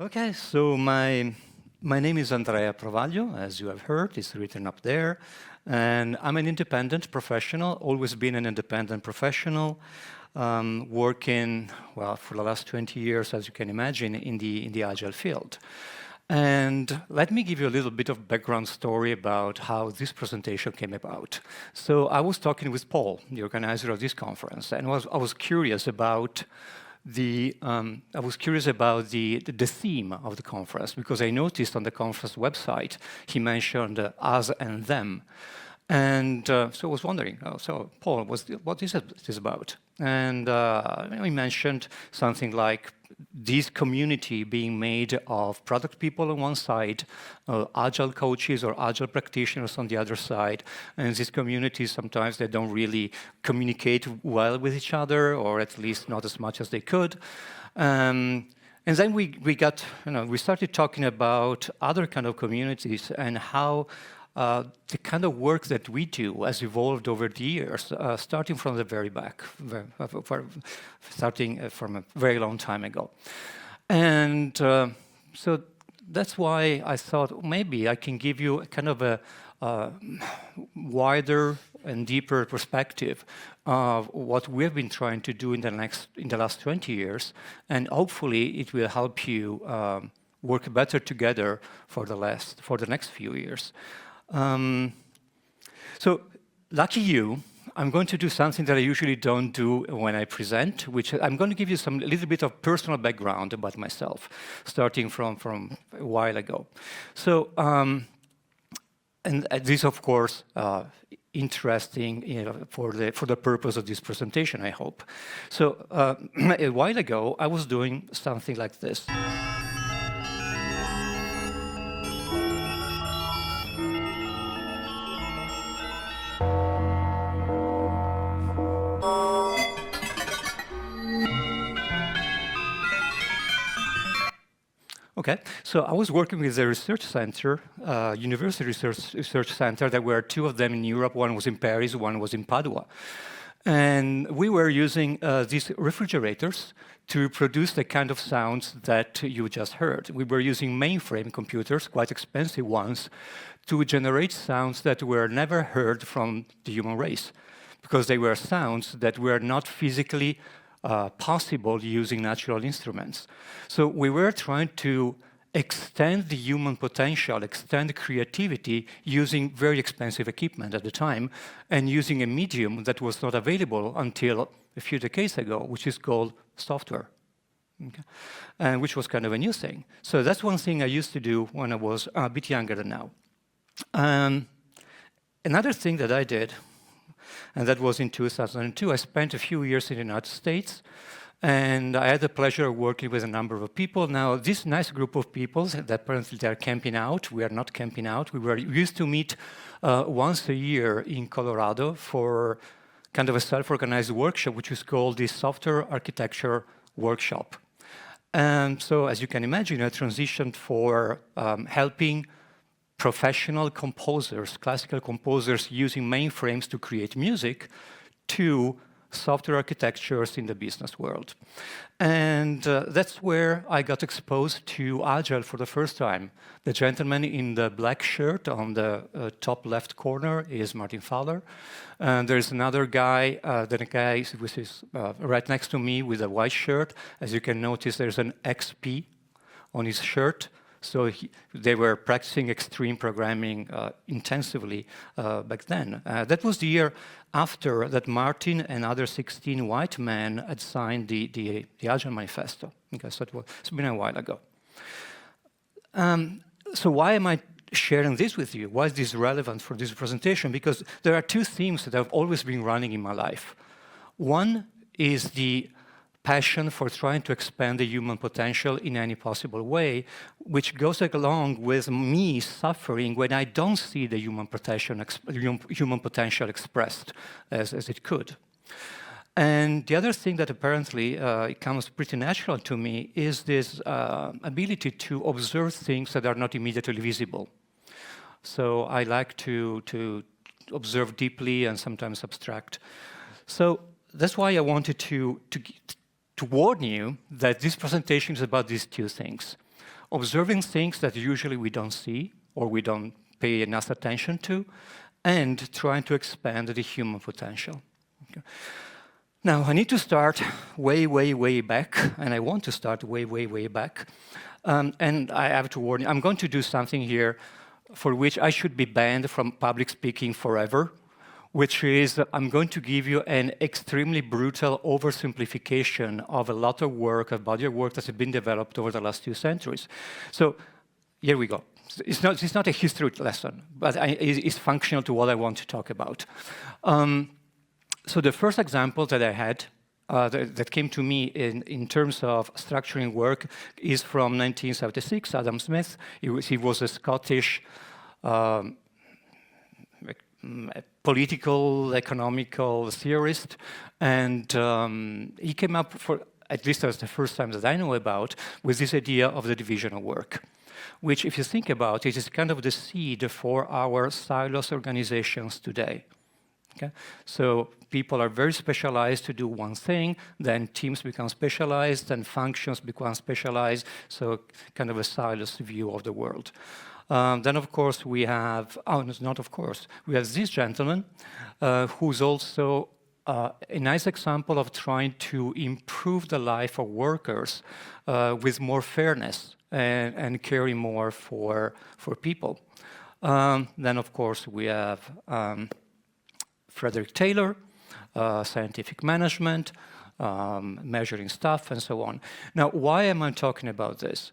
Okay, so my name is Andrea Provaglio, as you have heard, it's written up there. And I'm an independent professional, always been an independent professional, working, well, for the last 20 years, as you can imagine, in the Agile field. And let me give you a little bit of background story about how this presentation came about. So I was talking with Paul, the organizer of this conference, and I was curious about the theme of the conference, because I noticed on the conference website he mentioned us and them. And so I was wondering, so Paul, what is this about? And he mentioned something like this community being made of product people on one side, Agile coaches or Agile practitioners on the other side. And these communities, sometimes they don't really communicate well with each other, or at least not as much as they could. And then we started talking about other kind of communities and how the kind of work that we do has evolved over the years, starting from the very back, starting from a very long time ago. And so that's why I thought maybe I can give you kind of a wider and deeper perspective of what we've been trying to do in the last 20 years, and hopefully it will help you work better together for the next few years. So, lucky you, I'm going to do something that I usually don't do when I present, which I'm going to give you a little bit of personal background about myself, starting from a while ago. So, and this, of course, interesting for the purpose of this presentation, I hope. So, a while ago, I was doing something like this. Okay, so I was working with a research center, university research center. There were two of them in Europe. One was in Paris, one was in Padua. And we were using these refrigerators to produce the kind of sounds that you just heard. We were using mainframe computers, quite expensive ones, to generate sounds that were never heard from the human race, because they were sounds that were not physically possible using natural instruments. So we were trying to extend the human potential, extend creativity using very expensive equipment at the time, and using a medium that was not available until a few decades ago, which is called software, okay? And which was kind of a new thing. So that's one thing I used to do when I was a bit younger than now. Another thing that I did, and that was in 2002. I spent a few years in the United States, and I had the pleasure of working with a number of people. Now, this nice group of people, that apparently they're camping out. We are not camping out. We used to meet once a year in Colorado for kind of a self-organized workshop, which is called the Software Architecture Workshop. And so, as you can imagine, I transitioned for helping professional composers, classical composers, using mainframes to create music, to software architectures in the business world. And that's where I got exposed to Agile for the first time. The gentleman in the black shirt on the top left corner is Martin Fowler. And there's another guy, which is right next to me with a white shirt. As you can notice, there's an XP on his shirt. So they were practicing extreme programming intensively back then. That was the year after that Martin and other 16 white men had signed the Agile Manifesto. Okay, so it's been a while ago. So why am I sharing this with you? Why is this relevant for this presentation? Because there are two themes that have always been running in my life. One is the passion for trying to expand the human potential in any possible way, which goes along with me suffering when I don't see the human potential expressed as it could. And the other thing that apparently it comes pretty natural to me is this ability to observe things that are not immediately visible. So I like to observe deeply and sometimes abstract. So that's why I wanted to warn you that this presentation is about these two things. observing things that usually we don't see or we don't pay enough attention to, and trying to expand the human potential. Okay. Now, I need to start way, way, way back, and I want to start way, way, way back. And I have to warn you, I'm going to do something here for which I should be banned from public speaking forever, which is I'm going to give you an extremely brutal oversimplification of a lot of work, a body of work that has been developed over the last 2 centuries. So here we go. It's not a history lesson, but it's functional to what I want to talk about. So the first example that I had that came to me in terms of structuring work is from 1976, Adam Smith. He was a Scottish political, economical theorist, and he came up, for at least that's the first time that I know about, with this idea of the division of work, which, if you think about it, is kind of the seed for our silos organizations today. Okay? So people are very specialized to do one thing, then teams become specialized, then functions become specialized, so kind of a silos view of the world. Then, of course, we have, not of course, we have this gentleman who's also a nice example of trying to improve the life of workers with more fairness and caring more for people. Then, of course, we have Frederick Taylor, scientific management, measuring stuff, and so on. Now, why am I talking about this?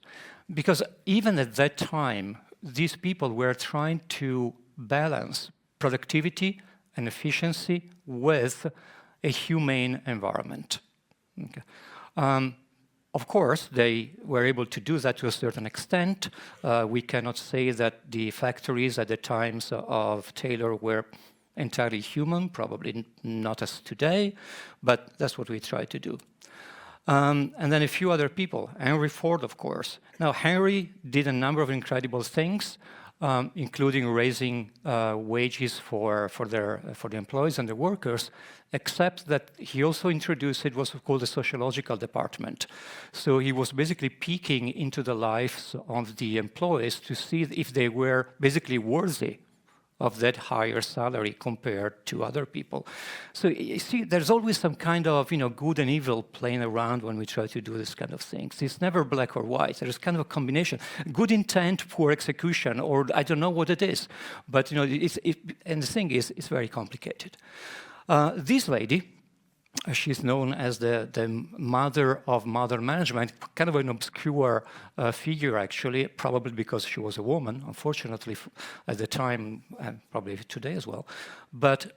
Because even at that time, these people were trying to balance productivity and efficiency with a humane environment. Okay. Of course, they were able to do that to a certain extent. We cannot say that the factories at the times of Taylor were entirely human, probably not as today, but that's what we try to do. And then a few other people, Henry Ford, of course. Now, Henry did a number of incredible things, including raising wages for the employees and the workers, except that he also introduced what's called the sociological department. So he was basically peeking into the lives of the employees to see if they were basically worthy of that higher salary compared to other people. So you see, there's always some kind of good and evil playing around when we try to do this kind of things. It's never black or white. There's kind of a combination. Good intent, poor execution, or I don't know what it is. But and the thing is, it's very complicated. This lady, she's known as the mother of modern management, kind of an obscure figure, actually, probably because she was a woman, unfortunately, at the time, and probably today as well. But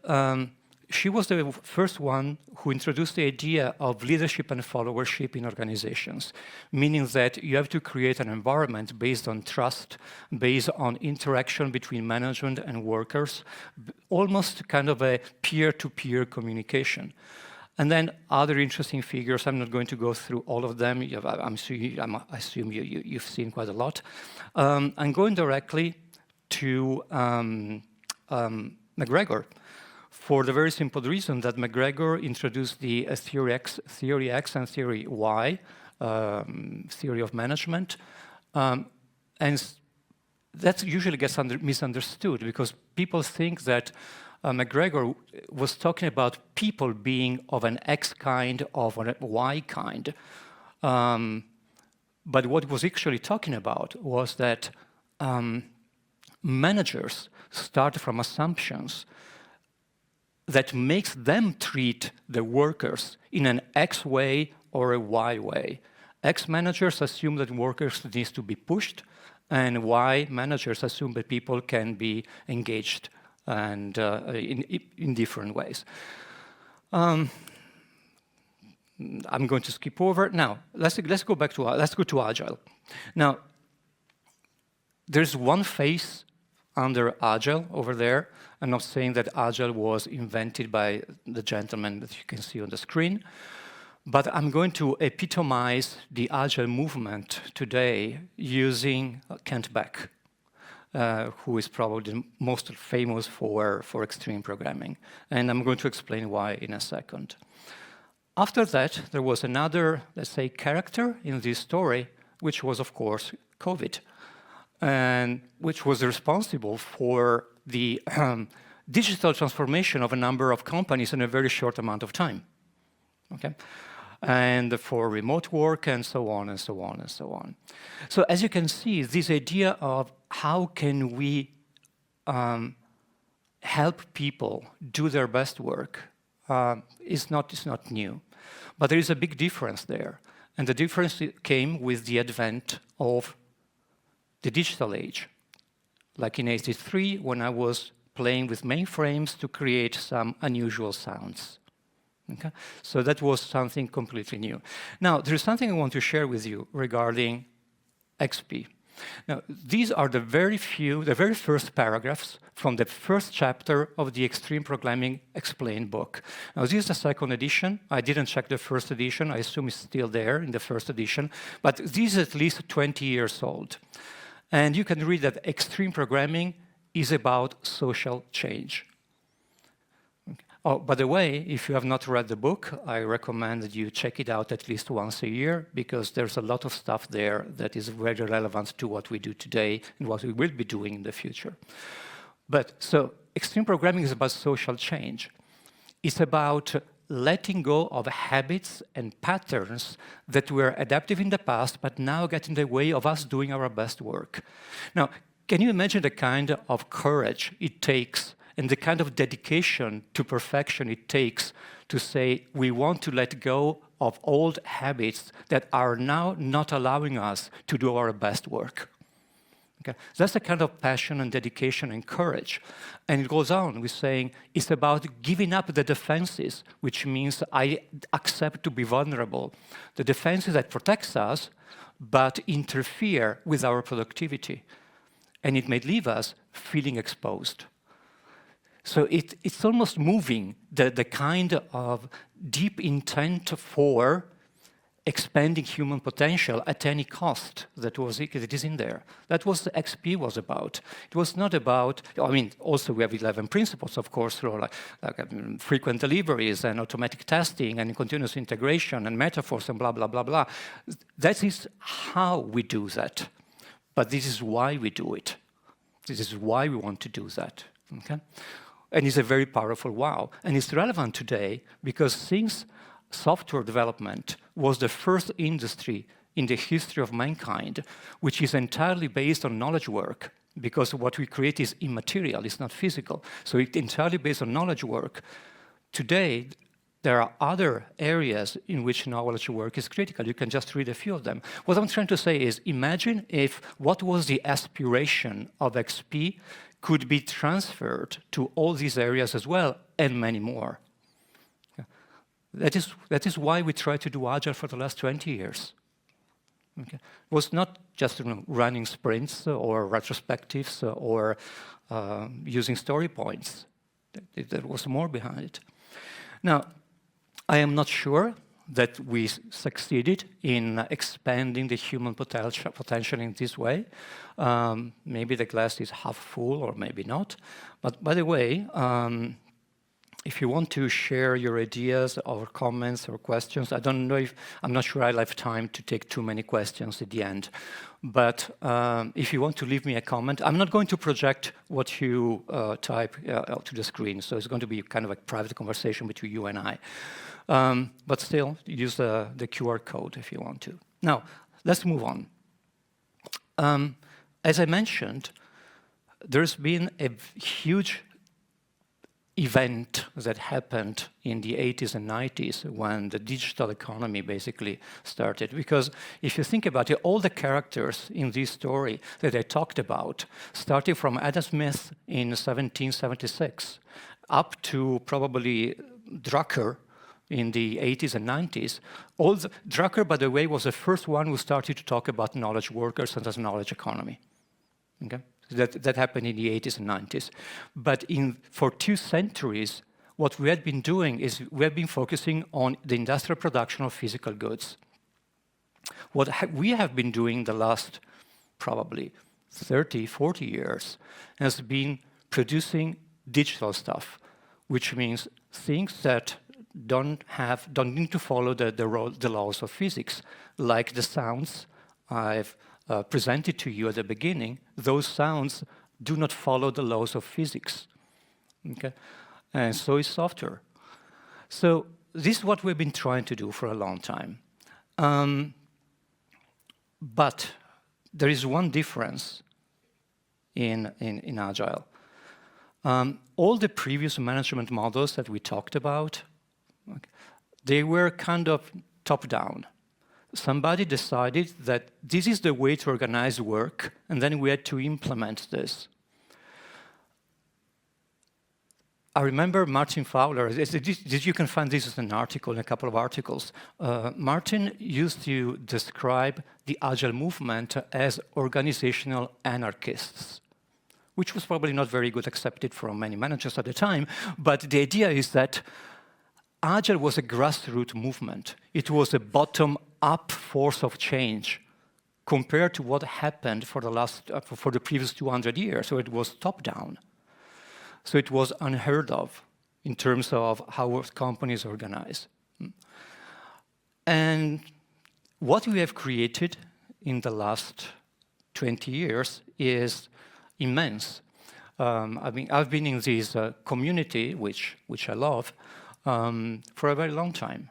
she was the first one who introduced the idea of leadership and followership in organizations, meaning that you have to create an environment based on trust, based on interaction between management and workers, almost kind of a peer-to-peer communication. And then other interesting figures, I'm not going to go through all of them. I assume you've seen quite a lot. I'm going directly to McGregor, for the very simple reason that McGregor introduced the theory X and theory Y, theory of management. And that usually gets misunderstood because people think that McGregor was talking about people being of an X kind, of a Y kind. But what he was actually talking about was that managers start from assumptions that makes them treat the workers in an X way or a Y way. X managers assume that workers need to be pushed, and Y managers assume that people can be engaged and in different ways. I'm going to skip over. Now, let's go to Agile. Now, there's one phase under Agile over there. I'm not saying that Agile was invented by the gentleman that you can see on the screen, but I'm going to epitomize the Agile movement today using Kent Beck, who is probably the most famous for extreme programming. And I'm going to explain why in a second. After that, there was another, let's say, character in this story, which was, of course, COVID, and which was responsible for the digital transformation of a number of companies in a very short amount of time. Okay, and for remote work and so on and so on and so on. So as you can see, this idea of how can we help people do their best work is not new. But there is a big difference there. And the difference came with the advent of the digital age. Like in '83, when I was playing with mainframes to create some unusual sounds. Okay? So that was something completely new. Now, there is something I want to share with you regarding XP. Now, these are the very first paragraphs from the first chapter of the Extreme Programming Explained book. Now, this is the second edition. I didn't check the first edition. I assume it's still there in the first edition. But this is at least 20 years old. And you can read that extreme programming is about social change. Oh, by the way, if you have not read the book, I recommend that you check it out at least once a year, because there's a lot of stuff there that is very relevant to what we do today and what we will be doing in the future. But so extreme programming is about social change. It's about letting go of habits and patterns that were adaptive in the past, but now get in the way of us doing our best work. Now, can you imagine the kind of courage it takes and the kind of dedication to perfection it takes to say we want to let go of old habits that are now not allowing us to do our best work? Okay. That's the kind of passion and dedication and courage. And it goes on with saying it's about giving up the defenses, which means I accept to be vulnerable. The defenses that protects us, but interfere with our productivity. And it may leave us feeling exposed. So it's almost moving the kind of deep intent for expanding human potential at any cost that is in there. That was the XP was about. It was not about, I mean, also we have 11 principles, of course, through frequent deliveries and automatic testing and continuous integration and metaphors and blah, blah, blah, blah. That is how we do that. But this is why we do it. This is why we want to do that. Okay? And it's a very powerful wow. And it's relevant today because since software development was the first industry in the history of mankind which is entirely based on knowledge work, because what we create is immaterial, it's not physical. So it's entirely based on knowledge work. Today, there are other areas in which knowledge work is critical. You can just read a few of them. What I'm trying to say is, imagine if what was the aspiration of XP could be transferred to all these areas as well, and many more. That is why we try to do Agile for the last 20 years. Okay. It was not just running sprints or retrospectives or using story points. There was more behind it. Now, I am not sure that we succeeded in expanding the human potential in this way. Maybe the glass is half full or maybe not. But by the way, if you want to share your ideas or comments or questions, I'm not sure I'll have time to take too many questions at the end. But if you want to leave me a comment, I'm not going to project what you type to the screen. So it's going to be kind of a private conversation between you and I. But still, use the QR code if you want to. Now, let's move on. As I mentioned, there's been a huge event that happened in the 80s and 90s when the digital economy basically started. Because if you think about it, all the characters in this story that I talked about, starting from Adam Smith in 1776 up to probably Drucker in the 80s and 90s. Drucker, by the way, was the first one who started to talk about knowledge workers and as knowledge economy. Okay? That happened in the 80s and 90s. But for 2 centuries, what we had been doing is we have been focusing on the industrial production of physical goods. What we have been doing the last probably 30, 40 years has been producing digital stuff, which means things that don't need to follow the laws of physics, like the sounds I've presented to you at the beginning, those sounds do not follow the laws of physics. Okay? And so is software. So this is what we've been trying to do for a long time. But there is one difference in Agile. All the previous management models that we talked about, they were kind of top-down. Somebody decided that this is the way to organize work, and then we had to implement this. I remember Martin Fowler, you can find this as an article, in a couple of articles. Martin used to describe the Agile movement as organizational anarchists, which was probably not very good accepted from many managers at the time, but the idea is that Agile was a grassroots movement. It was a bottom-up force of change compared to what happened for the previous 200 years, so it was top-down. So it was unheard of in terms of how companies organize. And what we have created in the last 20 years is immense. I've been in this community, which I love, for a very long time,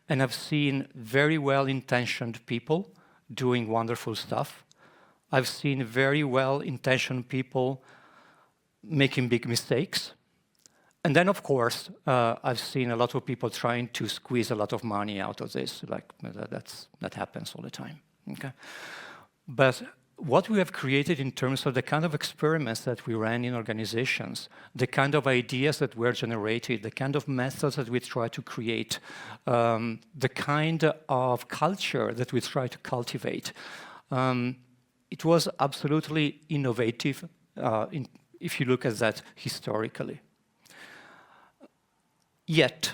And I've seen very well-intentioned people doing wonderful stuff. I've seen very well-intentioned people making big mistakes. And then, of course, I've seen a lot of people trying to squeeze a lot of money out of this. That happens all the time. Okay? But what we have created in terms of the kind of experiments that we ran in organizations, the kind of ideas that were generated, the kind of methods that we try to create, the kind of culture that we try to cultivate, it was absolutely innovative if you look at that historically. Yet,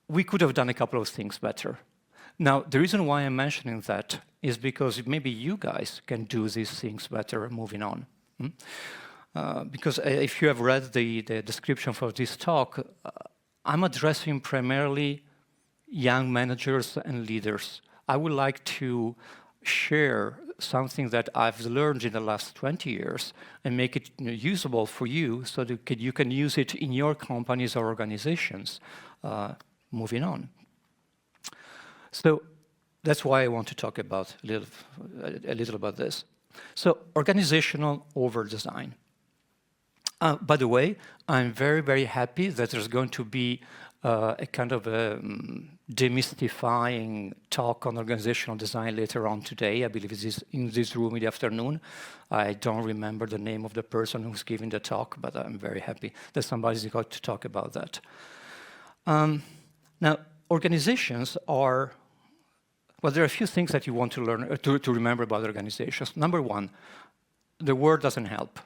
we could have done a couple of things better. Now, the reason why I'm mentioning that is because maybe you guys can do these things better moving on. Because if you have read the description for this talk, I'm addressing primarily young managers and leaders. I would like to share something that I've learned in the last 20 years and make it usable for you so that you can use it in your companies or organizations moving on. So that's why I want to talk about a little about this. So organizational over-design. By the way, I'm very, very happy that there's going to be a kind of a demystifying talk on organizational design later on today. I believe it is in this room in the afternoon. I don't remember the name of the person who's giving the talk, but I'm very happy that somebody's got to talk about that. Now, organizations are, well, there are a few things that you want to learn, to remember about organizations. Number one, the word doesn't help.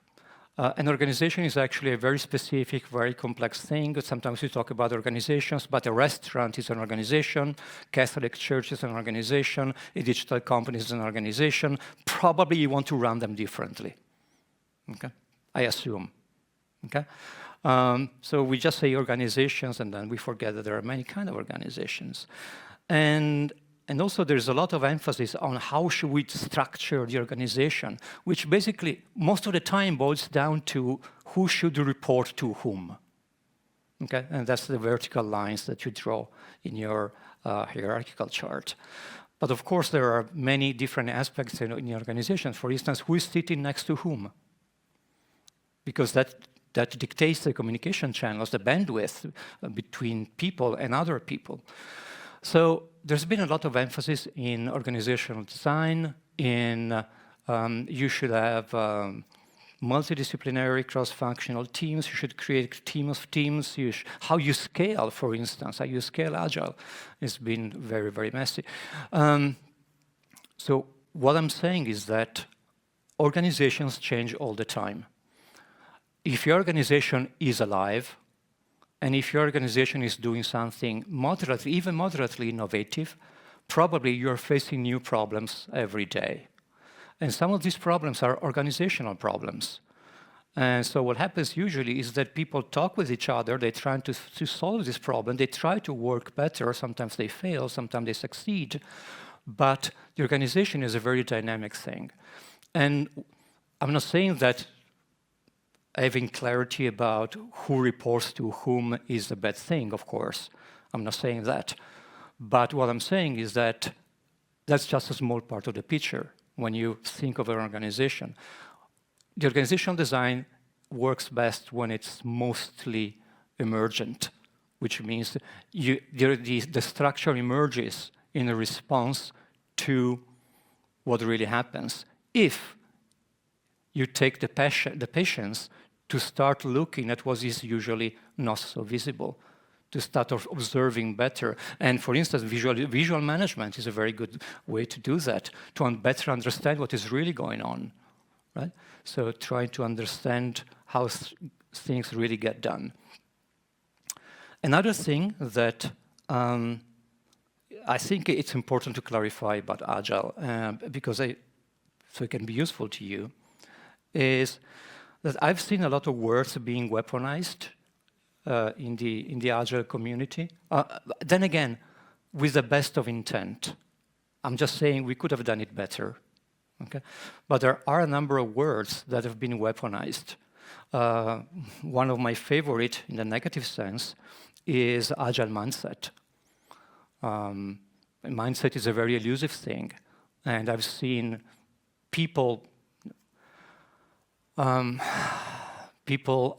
An organization is actually a very specific, very complex thing. Sometimes we talk about organizations, but a restaurant is an organization, Catholic church is an organization, a digital company is an organization. Probably you want to run them differently, okay? I assume, okay? So we just say organizations, and then we forget that there are many kinds of organizations. And also there's a lot of emphasis on how should we structure the organization, which basically most of the time boils down to who should report to whom. Okay, and that's the vertical lines that you draw in your hierarchical chart. But of course there are many different aspects in the organization. For instance, who is sitting next to whom? Because that dictates the communication channels, the bandwidth between people and other people. So there's been a lot of emphasis in organizational design, in you should have multidisciplinary, cross-functional teams, you should create a team of teams, how you scale, for instance, how you scale Agile has been very, very messy. So what I'm saying is that organizations change all the time. If your organization is alive, and if your organization is doing something moderately, even moderately innovative, probably you're facing new problems every day. And some of these problems are organizational problems. And so what happens usually is that people talk with each other, they try to solve this problem, they try to work better, sometimes they fail, sometimes they succeed. But the organization is a very dynamic thing. And I'm not saying that having clarity about who reports to whom is a bad thing, of course. I'm not saying that. But what I'm saying is that that's just a small part of the picture when you think of an organization. The organizational design works best when it's mostly emergent, which means the structure emerges in a response to what really happens. If you take the patience to start looking at what is usually not so visible, to start observing better. And for instance, visual management is a very good way to do that, to better understand what is really going on, right? So trying to understand how things really get done. Another thing that I think it's important to clarify about Agile, because so it can be useful to you, is that I've seen a lot of words being weaponized in the Agile community. Then again, with the best of intent. I'm just saying we could have done it better. Okay? But there are a number of words that have been weaponized. One of my favorite, in the negative sense, is Agile mindset. Mindset is a very elusive thing, and I've seen people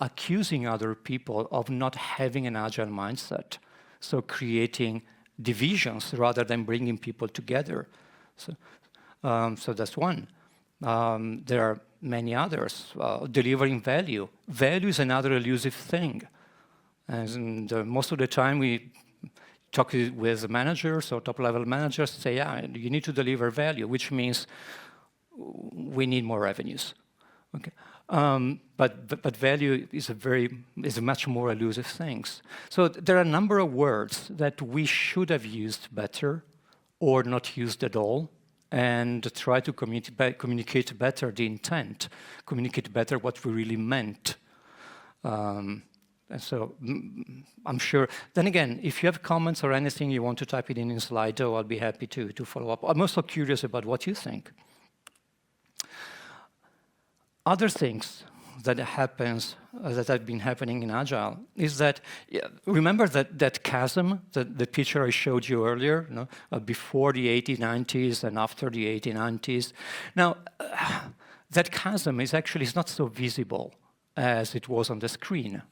accusing other people of not having an Agile mindset, so creating divisions rather than bringing people together. So that's one. There are many others. Delivering value. Value is another elusive thing. And most of the time we talk with managers or top-level managers, say, yeah, you need to deliver value, which means we need more revenues. Okay. But value is a much more elusive thing. So there are a number of words that we should have used better or not used at all, and try to communicate better the intent, communicate better what we really meant. And so I'm sure, then again, if you have comments or anything you want to type it in Slido, I'll be happy to follow up. I'm also curious about what you think. Other things that happens, that have been happening in Agile, is that, remember that chasm, the picture I showed you earlier, before the 80-90s and after the 80-90s. Now, that chasm is not so visible as it was on the screen.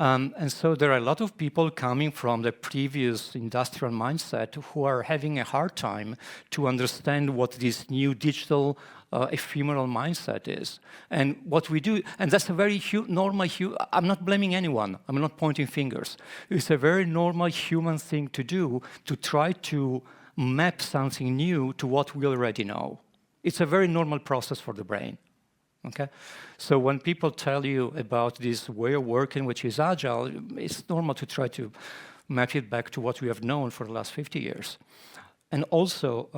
And so there are a lot of people coming from the previous industrial mindset who are having a hard time to understand what this new digital ephemeral mindset is. And what we do, and that's a very normal, I'm not blaming anyone, I'm not pointing fingers. It's a very normal human thing to do, to try to map something new to what we already know. It's a very normal process for the brain. Okay? So when people tell you about this way of working, which is Agile, it's normal to try to map it back to what we have known for the last 50 years. And also,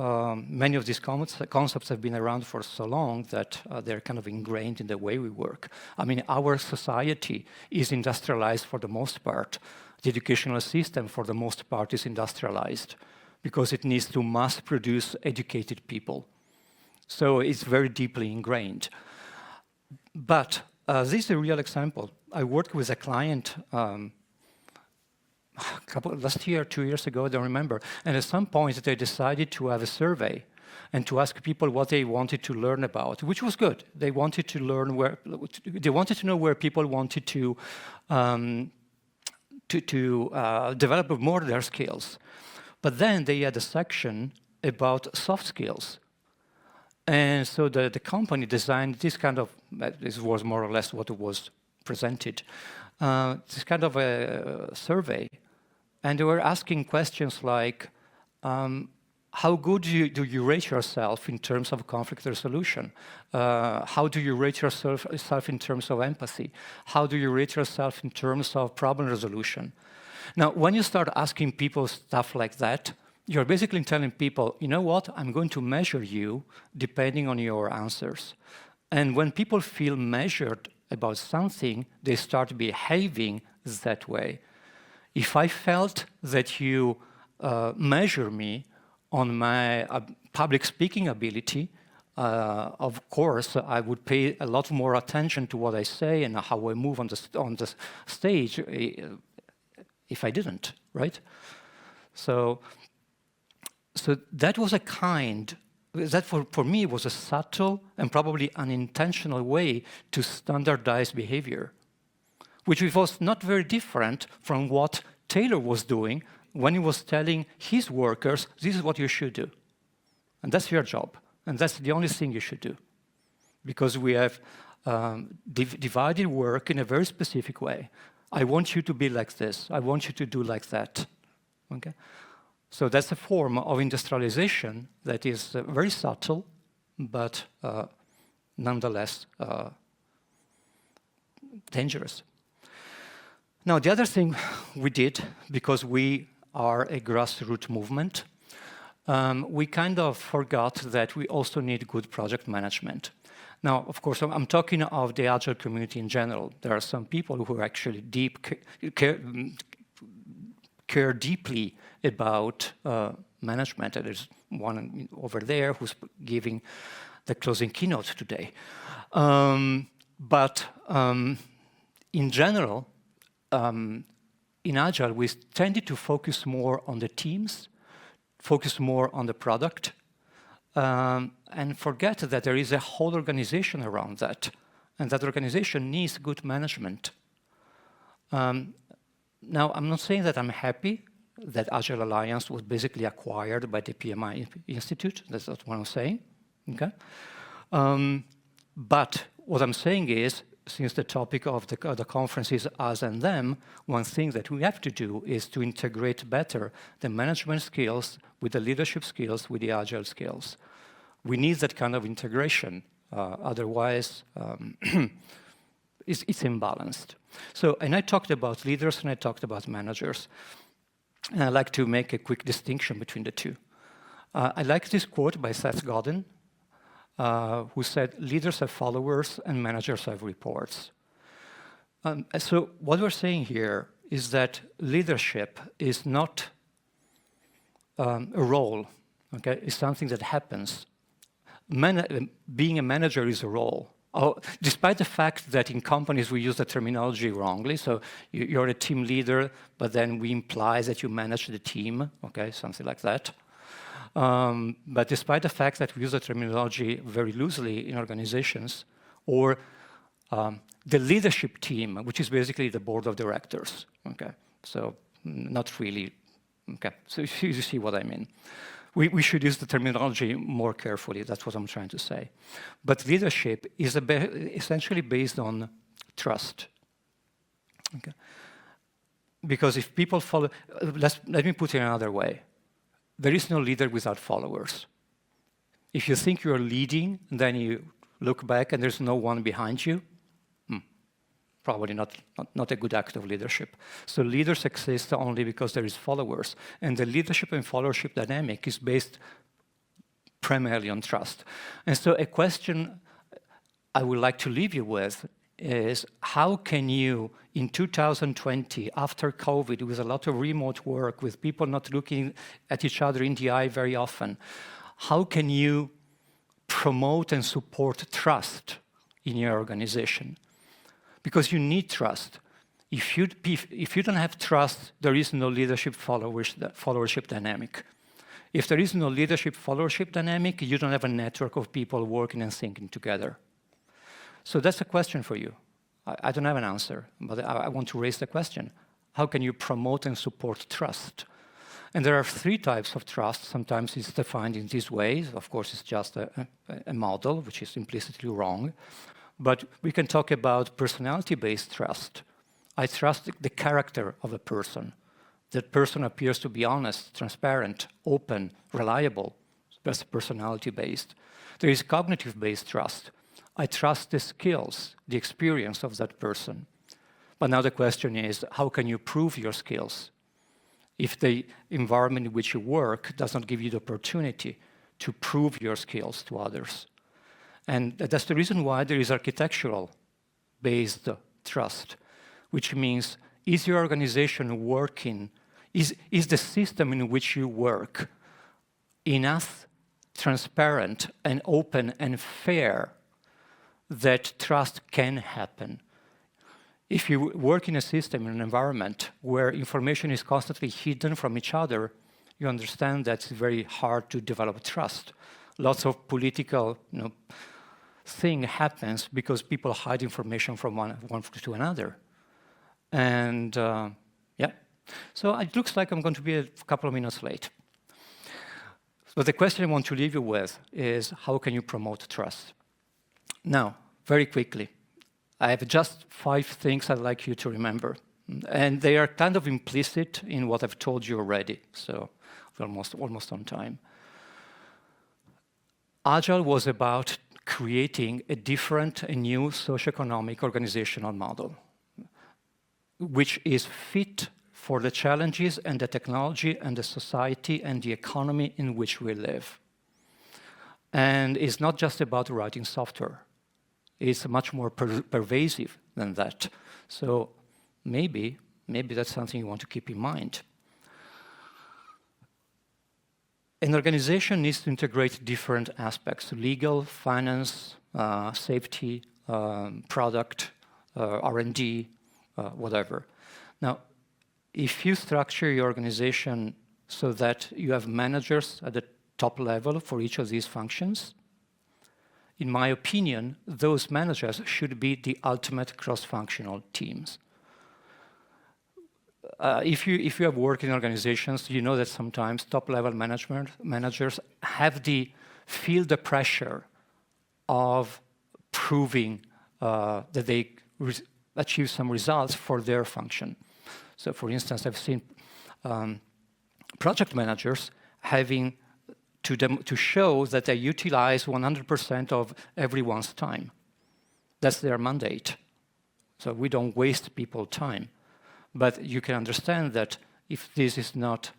many of these concepts have been around for so long that they're kind of ingrained in the way we work. I mean, our society is industrialized for the most part. The educational system, for the most part, is industrialized because it needs to mass produce educated people. So it's very deeply ingrained. But this is a real example. I worked with a client last year, 2 years ago, I don't remember. And at some point, they decided to have a survey and to ask people what they wanted to learn about, which was good. They wanted to learn they wanted to know where people wanted to develop more their skills. But then they had a section about soft skills. And so the company designed this kind of, this was more or less what it was presented, this kind of a survey. And they were asking questions like, how good do you rate yourself in terms of conflict resolution? How do you rate yourself in terms of empathy? How do you rate yourself in terms of problem resolution? Now, when you start asking people stuff like that, you're basically telling people, you know what, I'm going to measure you depending on your answers. And when people feel measured about something, they start behaving that way. If I felt that you measure me on my public speaking ability, of course, I would pay a lot more attention to what I say and how I move on the stage if I didn't, right? So that was that for me was a subtle and probably unintentional way to standardize behavior, which was not very different from what Taylor was doing when he was telling his workers, this is what you should do. And that's your job. And that's the only thing you should do. Because we have divided work in a very specific way. I want you to be like this. I want you to do like that. Okay? So that's a form of industrialization that is very subtle, but nonetheless dangerous. Now, the other thing we did, because we are a grassroots movement, we kind of forgot that we also need good project management. Now, of course, I'm talking of the Agile community in general. There are some people who actually care deeply about management. And there's one over there who's giving the closing keynote today. But in general, in Agile, we tended to focus more on the teams, focus more on the product, and forget that there is a whole organization around that, and that organization needs good management. Now, I'm not saying that I'm happy that Agile Alliance was basically acquired by the PMI Institute. That's not what I'm saying. Okay? But what I'm saying is, since the topic of the conference is us and them, one thing that we have to do is to integrate better the management skills with the leadership skills with the Agile skills. We need that kind of integration. Otherwise, it's imbalanced. So, and I talked about leaders and I talked about managers. And I'd like to make a quick distinction between the two. I like this quote by Seth Godin, who said, leaders have followers and managers have reports. So what we're saying here is that leadership is not a role, okay? It's something that happens. Being a manager is a role. Despite the fact that in companies we use the terminology wrongly, so you're a team leader, but then we imply that you manage the team, okay, something like that. But despite the fact that we use the terminology very loosely in organizations, or the leadership team, which is basically the board of directors, okay, so not really, okay, so you see what I mean. We should use the terminology more carefully, that's what I'm trying to say. But leadership is essentially based on trust. Okay? Because if people follow, let me put it another way. There is no leader without followers. If you think you're leading, then you look back and there's no one behind you, probably not a good act of leadership. So leaders exist only because there is followers. And the leadership and followership dynamic is based primarily on trust. And so a question I would like to leave you with is, how can you, in 2020, after COVID, with a lot of remote work, with people not looking at each other in the eye very often, how can you promote and support trust in your organization? Because you need trust. If you don't have trust, there is no leadership followership dynamic. If there is no leadership followership dynamic, you don't have a network of people working and thinking together. So that's a question for you. I don't have an answer, but I want to raise the question. How can you promote and support trust? And there are three types of trust. Sometimes it's defined in these ways. Of course, it's just a model, which is implicitly wrong. But we can talk about personality-based trust. I trust the character of a person. That person appears to be honest, transparent, open, reliable. That's personality-based. There is cognitive-based trust. I trust the skills, the experience of that person. But now the question is, how can you prove your skills if the environment in which you work does not give you the opportunity to prove your skills to others? And that's the reason why there is architectural-based trust, which means, is your organization working, is the system in which you work enough transparent and open and fair that trust can happen. If you work in a system, in an environment where information is constantly hidden from each other, you understand that it's very hard to develop trust. Lots of political thing happens because people hide information from one to another. And yeah, so it looks like I'm going to be a couple of minutes late. So the question I want to leave you with is, how can you promote trust? Now, very quickly, I have just 5 things I'd like you to remember. And they are kind of implicit in what I've told you already, so we're almost on time. Agile was about creating a different, a new socioeconomic organizational model, which is fit for the challenges and the technology and the society and the economy in which we live. And it's not just about writing software. It's much more pervasive than that. So maybe that's something you want to keep in mind. An organization needs to integrate different aspects: legal, finance, safety, product, R&D, whatever. Now, if you structure your organization so that you have managers at the top level for each of these functions, in my opinion, those managers should be the ultimate cross-functional teams. If you have worked in organizations, you know that sometimes top-level managers feel the pressure of proving that they achieve some results for their function. So, for instance, I've seen project managers having to show that they utilize 100% of everyone's time. That's their mandate. So we don't waste people's time. But you can understand that if this is not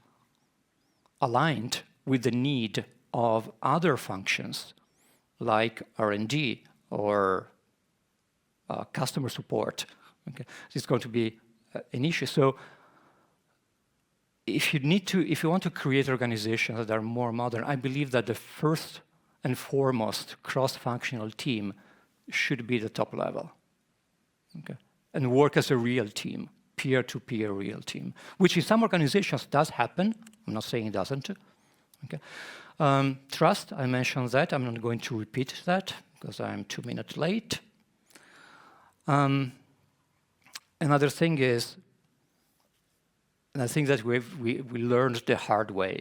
aligned with the need of other functions, like R&D or customer support, okay, it's going to be an issue. So if you want to create organizations that are more modern, I believe that the first and foremost cross-functional team should be the top level, okay, and work as a real team, peer-to-peer real team, which in some organizations does happen. I'm not saying it doesn't. Okay. Trust, I mentioned that. I'm not going to repeat that because I'm 2 minutes late. Another thing is, and I think that we learned the hard way.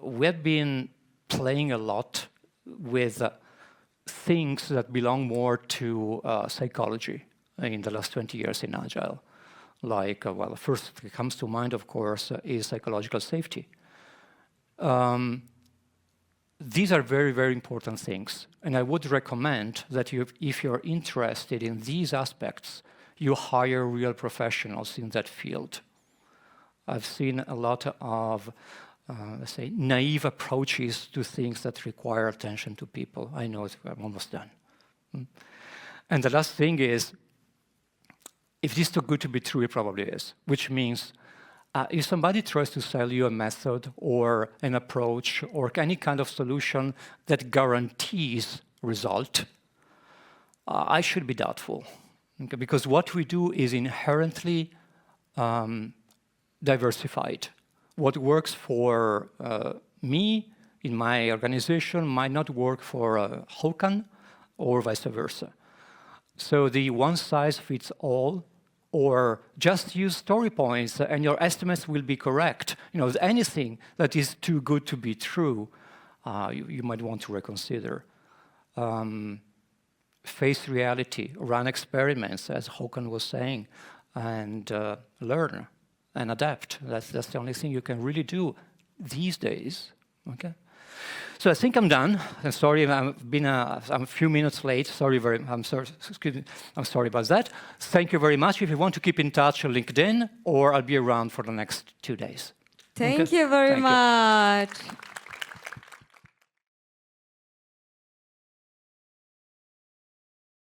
We have been playing a lot with things that belong more to psychology in the last 20 years in Agile. Like, well, the first that comes to mind, of course, is psychological safety. These are very, very important things. And I would recommend that if you're interested in these aspects, you hire real professionals in that field. I've seen a lot of, let's say, naive approaches to things that require attention to people. I know I'm almost done. And the last thing is, if this is too good to be true, it probably is, which means if somebody tries to sell you a method or an approach or any kind of solution that guarantees result, I should be doubtful. Okay? Because what we do is inherently diversified. What works for me in my organization might not work for Håkan or vice versa. So the one-size-fits-all, or just use story points and your estimates will be correct. You know, anything that is too good to be true, you might want to reconsider. Face reality, run experiments, as Håkan was saying, and learn and adapt. That's the only thing you can really do these days. Okay. So I think I'm done. I'm sorry, I'm a few minutes late. I'm sorry about that. Thank you very much. If you want to keep in touch on LinkedIn, or I'll be around for the next 2 days. Thank you very much.